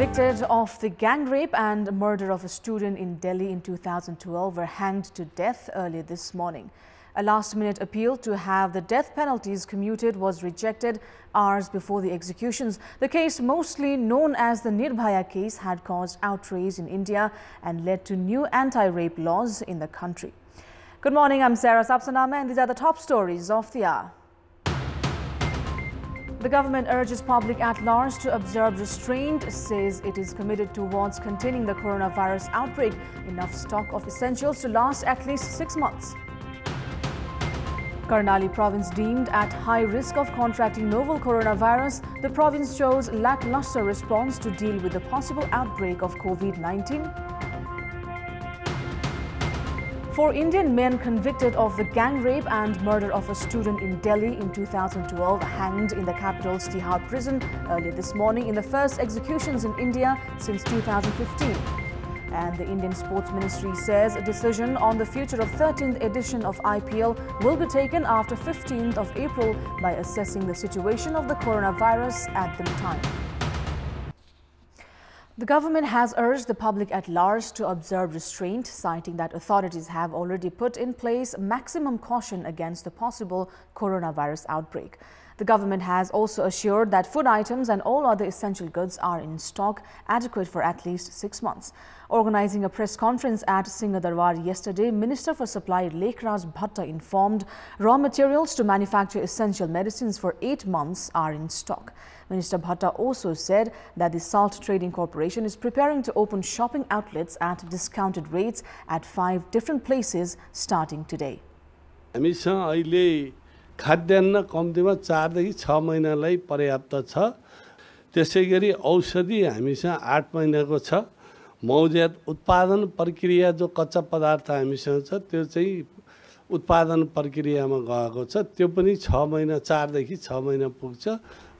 convicted of the gang rape and murder of a student in Delhi in 2012 were hanged to death earlier this morning. A last-minute appeal to have the death penalties commuted was rejected hours before the executions. The case, mostly known as the Nirbhaya case, had caused outrage in India and led to new anti-rape laws in the country. Good morning, I'm Sarah Sapsanama, and these are the top stories of the hour. The government urges public at large to observe restraint, says it is committed towards containing the coronavirus outbreak. Enough stock of essentials to last at least 6 months. Karnali province deemed at high risk of contracting novel coronavirus. The province shows lackluster response to deal with the possible outbreak of COVID-19. 4 Indian men convicted of the gang rape and murder of a student in Delhi in 2012 hanged in the capital's Tihar prison earlier this morning in the first executions in India since 2015. And the Indian Sports Ministry says a decision on the future of 13th edition of IPL will be taken after 15th of April by assessing the situation of the coronavirus at the time. The government has urged the public at large to observe restraint, citing that authorities have already put in place maximum caution against the possible coronavirus outbreak. The government has also assured that food items and all other essential goods are in stock, adequate for at least 6 months. Organizing a press conference at Singhadarbar yesterday, Minister for Supply Lekhraj Bhatta informed raw materials to manufacture essential medicines for 8 months are in stock. Minister Bhatta also said that the Salt Trading Corporation is preparing to open shopping outlets at discounted rates at 5 different places starting today. खाद्यान्न कम्तीमा 4 देखि 6 महिनालाई पर्याप्त छ। त्यसैगरी औषधि हामीसँग 8 महिनाको छ। मौज्यात उत्पादन प्रक्रिया जो कच्चा पदार्थ हामीसँग छ त्यो चाहिँ उत्पादन प्रक्रियामा गएको छ। त्यो पनि 6 महिना 4 देखि 6 महिना पुग्छ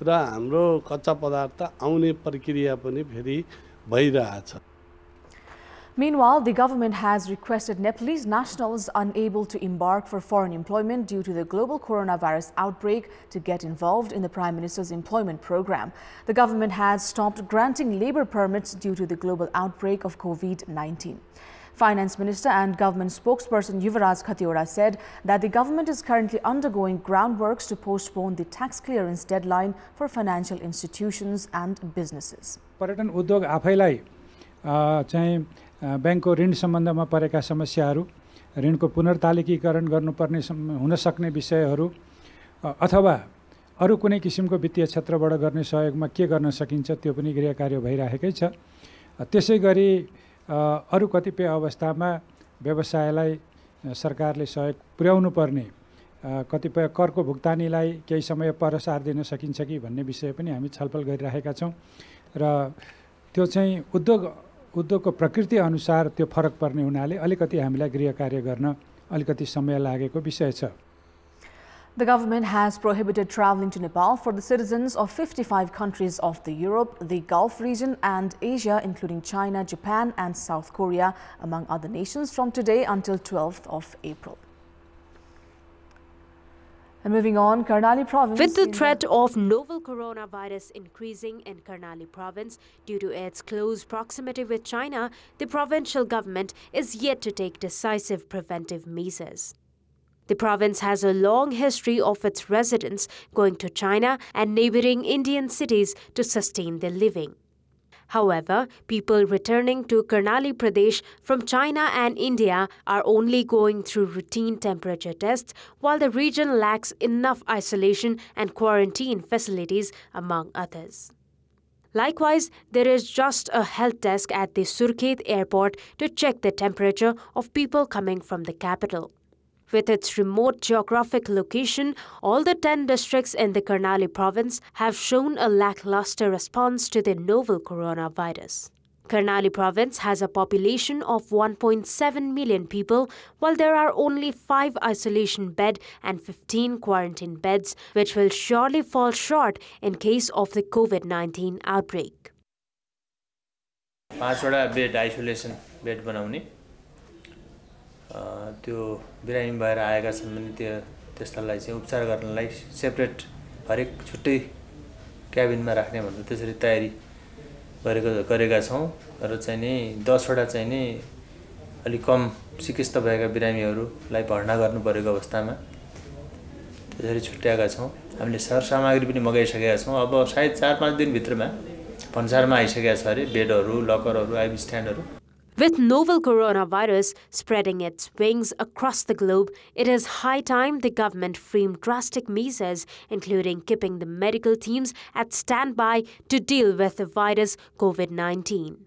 र हाम्रो कच्चा पदार्थ आउने प्रक्रिया पनि फेरि भइरहेछ। Meanwhile, the government has requested Nepalese nationals unable to embark for foreign employment due to the global coronavirus outbreak to get involved in the Prime Minister's employment program. The government has stopped granting labor permits due to the global outbreak of COVID-19. Finance Minister and government spokesperson Yuvraj Khatiora said that the government is currently undergoing groundworks to postpone the tax clearance deadline for financial institutions and businesses. पर्यटन उद्योग आफैलाई चाहिँ बैंकको ऋण सम्बन्धमा परेका समस्याहरू, ऋणको पुनर्तालिकीकरण गर्नुपर्ने हुन सक्ने विषयहरू अथवा अरु कुनै किसिमको वित्तीय क्षेत्रबाट गर्ने सहयोगमा के गर्न सकिन्छ त्यो पनि गृह कार्य भइरहेकै छ। त्यसैगरी अरु कतिपय अवस्थामा व्यवसायलाई सरकारले सहयोग पुर्याउनु पर्ने कतिपय करको भुक्तानीलाई केही समय पर सार दिन सकिन्छ कि भन्ने विषय पनि हामी छलफल गरिरहेका छौं र त्यो चाहिँ उद्योगको प्रकृति अनुसार त्यो फरक पर्ने हुनाले अलिकति हामीलाई गृह कार्य गर्न अलिकति समय लागेको विषय छ। The government has prohibited traveling to Nepal for the citizens of 55 countries of the Europe, the Gulf region and Asia, including China, Japan and South Korea, among other nations, from today until 12th of April. And moving on, Karnali province. With the threat of novel coronavirus increasing in Karnali province due to its close proximity with China, the provincial government is yet to take decisive preventive measures. The province has a long history of its residents going to China and neighboring Indian cities to sustain their living. However, people returning to Karnali Pradesh from China and India are only going through routine temperature tests, while the region lacks enough isolation and quarantine facilities, among others. Likewise, there is just a health desk at the Surkhet airport to check the temperature of people coming from the capital. With its remote geographic location, all the 10 districts in the Karnali province have shown a lackluster response to the novel coronavirus. Karnali province has a population of 1.7 million people, while there are only 5 isolation bed and 15 quarantine beds, which will surely fall short in case of the COVID-19 outbreak. 5 bed isolation bed बनाउने त्यो बिरामी भएर आएका छन् भने त्यसलाई चाहिँ उपचार गर्नलाई सेपरेट हरेक छुट्टै क्याबिनमा राख्ने भनेर त्यसरी तयारी गरेका छौं र चाहिँ नि 10 वटा चाहिँ नि अलि कम चिकित्सा भएका बिरामीहरूलाई भर्ना गर्नु परेको अवस्थामा त्यसरी छुट्याएका छौं हामीले सरसामग्री पनि मगाइसकेका छौं अब सायद 4-5 दिन भित्रमा भन्सारमा आइसकेका छ अरे बेडहरू लकरहरू IB स्ट्यान्डहरू With novel coronavirus spreading its wings across the globe, it is high time the government framed drastic measures, including keeping the medical teams at standby to deal with the virus COVID-19.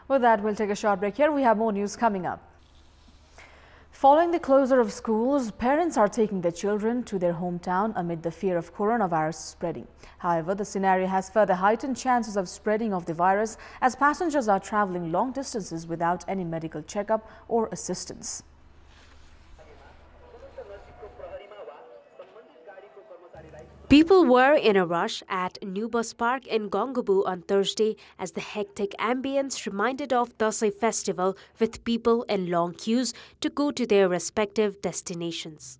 With that, we'll take a short break here. We have more news coming up. Following the closure of schools, parents are taking their children to their hometown amid the fear of coronavirus spreading. However, the scenario has further heightened chances of spreading of the virus as passengers are traveling long distances without any medical checkup or assistance. People were in a rush at New Bus Park in Gongabu on Thursday as the hectic ambience reminded of Dasai festival with people in long queues to go to their respective destinations.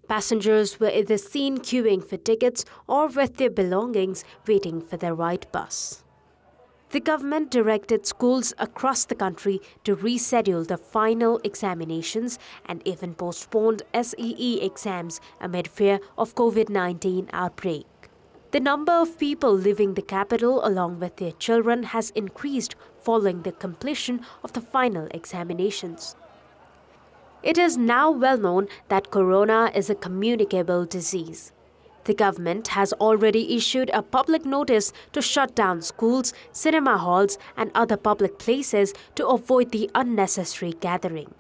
Passengers were either seen queuing for tickets or with their belongings waiting for their right bus. The government directed schools across the country to reschedule the final examinations and even postponed SEE exams amid fear of COVID-19 outbreak. The number of people leaving the capital along with their children has increased following the completion of the final examinations. It is now well known that corona is a communicable disease. The government has already issued a public notice to shut down schools, cinema halls and other public places to avoid the unnecessary gathering.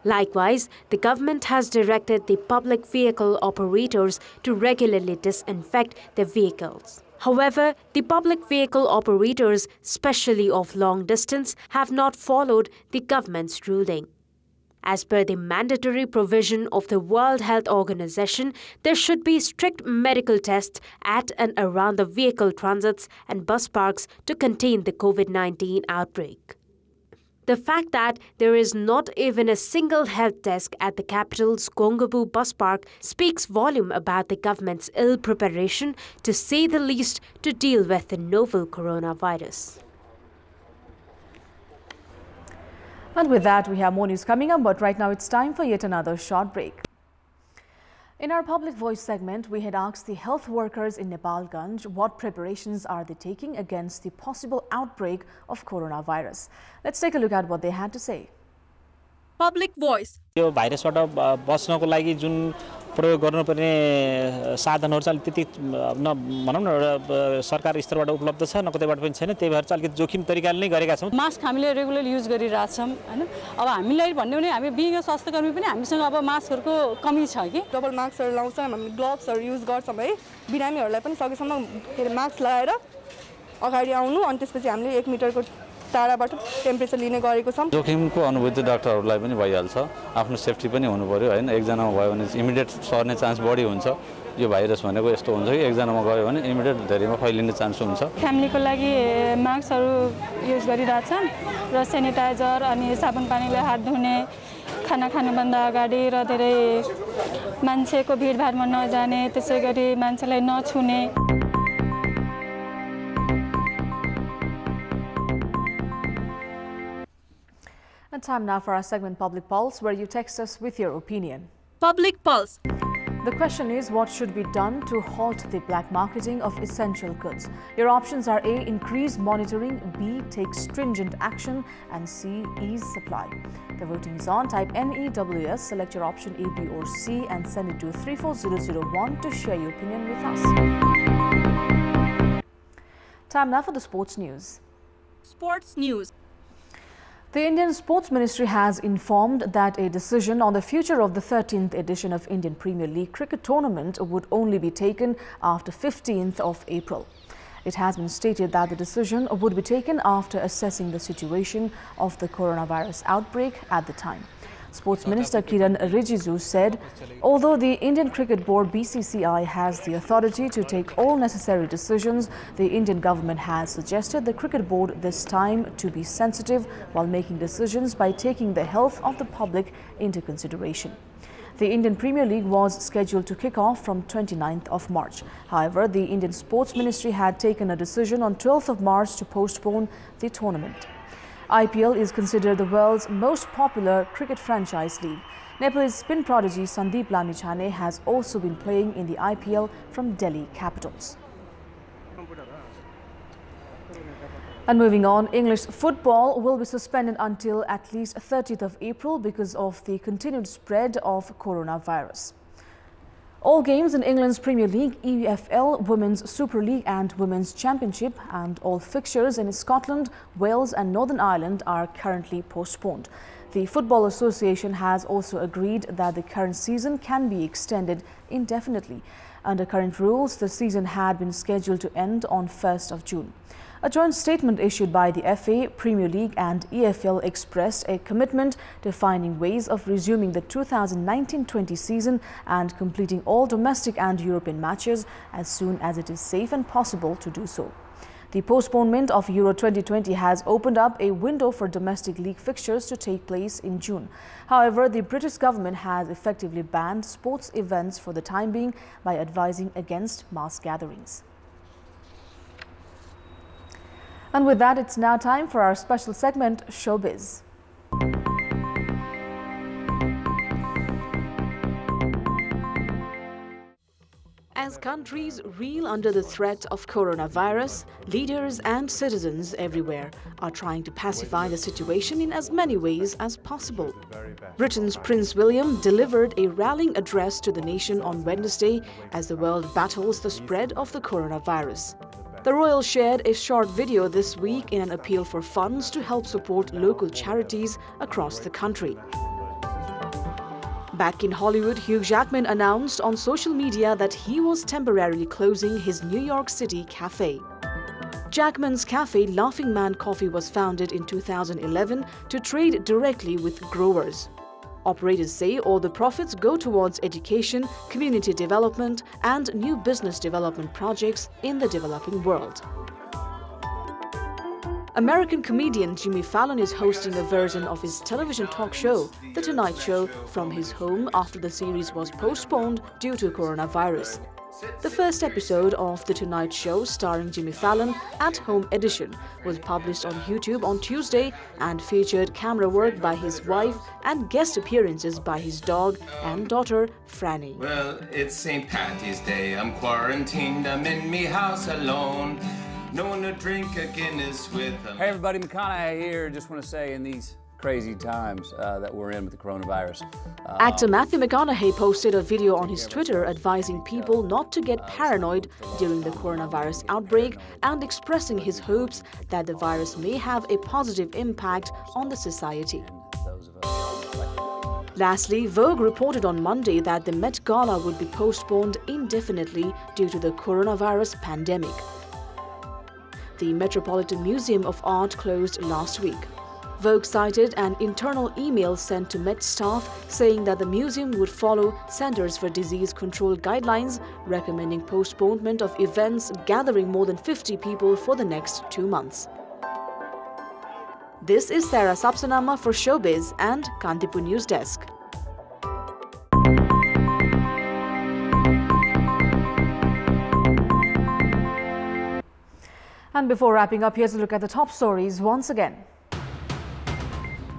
Likewise, the government has directed the public vehicle operators to regularly disinfect their vehicles. However, the public vehicle operators, especially of long distance, have not followed the government's ruling. As per the mandatory provision of the World Health Organization, there should be strict medical tests at and around the vehicle transits and bus parks to contain the COVID-19 outbreak. The fact that there is not even a single health desk at the capital's Gongabu bus park speaks volume about the government's ill preparation, to say the least, to deal with the novel coronavirus. And with that, we have more news coming up, but right now it's time for yet another short break. In our Public Voice segment, we had asked the health workers in Nepalganj what preparations are they taking against the possible outbreak of coronavirus. Let's take a look at what they had to say. Public Voice. यो भाइरसबाट बच्नको लागि जुन प्रयोग गर्नुपर्ने साधनहरु चाहिँ त्यति भनौं न सरकार स्तरबाट उपलब्ध छ न कतैबाट पनि छैन, त्यही भएर चाहिँ अलिकति जोखिम तरिकाले नै गरेका छौं. मास्क हामीले रेगुलर युज गरिराछौं हैन. अब हामीलाई भन्ने भने हामी बिग स्वास्थ्यकर्मी पनि हामीसँग अब मास्कहरुको कमी छ कि. डबल मास्कहरु लाउँछौं, हामी ग्लोभ्सहरु युज गर्छौं है. बिरामीहरुलाई पनि सकेसम्म मास्क लगाएर अगाडि आउनु अनि त्यसपछि हामीले 1 मिटरको टाढाबाट टेम्परेचर लिने गरेको छौं. जोखिमको अनुभूति डाक्टरहरुलाई पनि भइहाल्छ. आफ्नो सेफ्टी पनि हुनु पर्यो हैन. एकजनामा भयो भने इमिडिएट सर्ने चान्स बढी हुन्छ. यो भाइरस भनेको यस्तो हुन्छ कि एकजनामा गयो भने इमिडिएट धेरैमा फैलिने चान्स हुन्छ. फ्यामिलीको लागि मास्कहरु युज गरिराछौं र सेनिटाइजर अनि साबुन पानीले हात धुने, खाना खानुभन्दा अगाडि र धेरै मान्छेको भिडभाडमा नजाने, त्यसैगरी मान्छेलाई नछुने. And time now for our segment Public Pulse, where you text us with your opinion. Public Pulse. The question is, what should be done to halt the black marketing of essential goods? Your options are A, increase monitoring, B, take stringent action, and C, ease supply. The voting is on. Type NEWS, select your option A, B or C and send it to 34001 to share your opinion with us. Time now for the sports news. Sports news. The Indian Sports Ministry has informed that a decision on the future of the 13th edition of Indian Premier League cricket tournament would only be taken after 15th of April. It has been stated that the decision would be taken after assessing the situation of the coronavirus outbreak at the time. Sports Minister Kiran Rijiju said, although the Indian Cricket Board BCCI has the authority to take all necessary decisions, the Indian government has suggested the Cricket Board this time to be sensitive while making decisions by taking the health of the public into consideration. The Indian Premier League was scheduled to kick off from 29th of March. However, the Indian Sports Ministry had taken a decision on 12th of March to postpone the tournament. IPL is considered the world's most popular cricket franchise league. Nepalese spin prodigy Sandeep Lamichhane has also been playing in the IPL from Delhi Capitals. And moving on, English football will be suspended until at least 30th of April because of the continued spread of coronavirus. All games in England's Premier League, EFL, Women's Super League and Women's Championship and all fixtures in Scotland, Wales and Northern Ireland are currently postponed. The Football Association has also agreed that the current season can be extended indefinitely. Under current rules, the season had been scheduled to end on 1st of June. A joint statement issued by the FA, Premier League and EFL expressed a commitment to finding ways of resuming the 2019-20 season and completing all domestic and European matches as soon as it is safe and possible to do so. The postponement of Euro 2020 has opened up a window for domestic league fixtures to take place in June. However, the British government has effectively banned sports events for the time being by advising against mass gatherings. And with that, it's now time for our special segment, Showbiz. As countries reel under the threat of coronavirus, leaders and citizens everywhere are trying to pacify the situation in as many ways as possible. Britain's Prince William delivered a rallying address to the nation on Wednesday as the world battles the spread of the coronavirus. The royal shared a short video this week in an appeal for funds to help support local charities across the country. Back in Hollywood, Hugh Jackman announced on social media that he was temporarily closing his New York City cafe. Jackman's cafe, Laughing Man Coffee, was founded in 2011 to trade directly with growers. Operators say all the profits go towards education, community development, and new business development projects in the developing world. American comedian Jimmy Fallon is hosting a version of his television talk show, The Tonight Show, from his home after the series was postponed due to coronavirus. The first episode of The Tonight Show, starring Jimmy Fallon, at-home edition, was published on YouTube on Tuesday and featured camera work by his wife and guest appearances by his dog and daughter, Franny. Well, it's St. Patty's Day. I'm quarantined. I'm in me house alone. No one to drink a Guinness with them. Hey everybody, McConaughey here. Just want to say in these crazy times that we're in with the coronavirus. Actor Matthew McConaughey posted a video on his Twitter advising people not to get paranoid during the coronavirus outbreak and expressing his hopes that the virus may have a positive impact on the society. Lastly, Vogue reported on Monday that the Met Gala would be postponed indefinitely due to the coronavirus pandemic. The Metropolitan Museum of Art closed last week. Vogue cited an internal email sent to Met staff saying that the museum would follow Centers for Disease Control guidelines, recommending postponement of events gathering more than 50 people for the next 2 months. This is Sarah Sapsanama for Showbiz and Kantipur News Desk. And before wrapping up, here's a look at the top stories once again.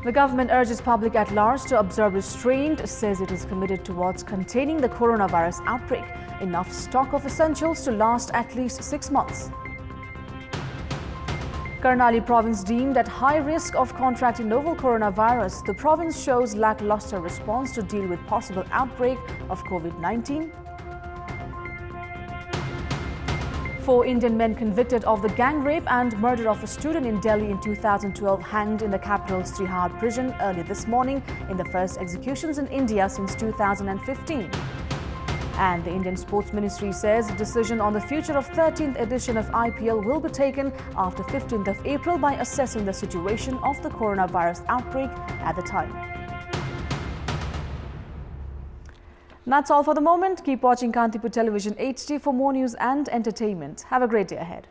The government urges public at large to observe restraint, says it is committed towards containing the coronavirus outbreak. Enough stock of essentials to last at least 6 months. Karnali province deemed at high risk of contracting novel coronavirus. The province shows lackluster response to deal with possible outbreak of COVID-19. 4 Indian men convicted of the gang rape and murder of a student in Delhi in 2012 hanged in the capital's Tihar prison early this morning in the first executions in India since 2015. And the Indian Sports Ministry says a decision on the future of 13th edition of IPL will be taken after 15th of April by assessing the situation of the coronavirus outbreak at the time. That's all for the moment. Keep watching Kantipur Television HD for more news and entertainment. Have a great day ahead.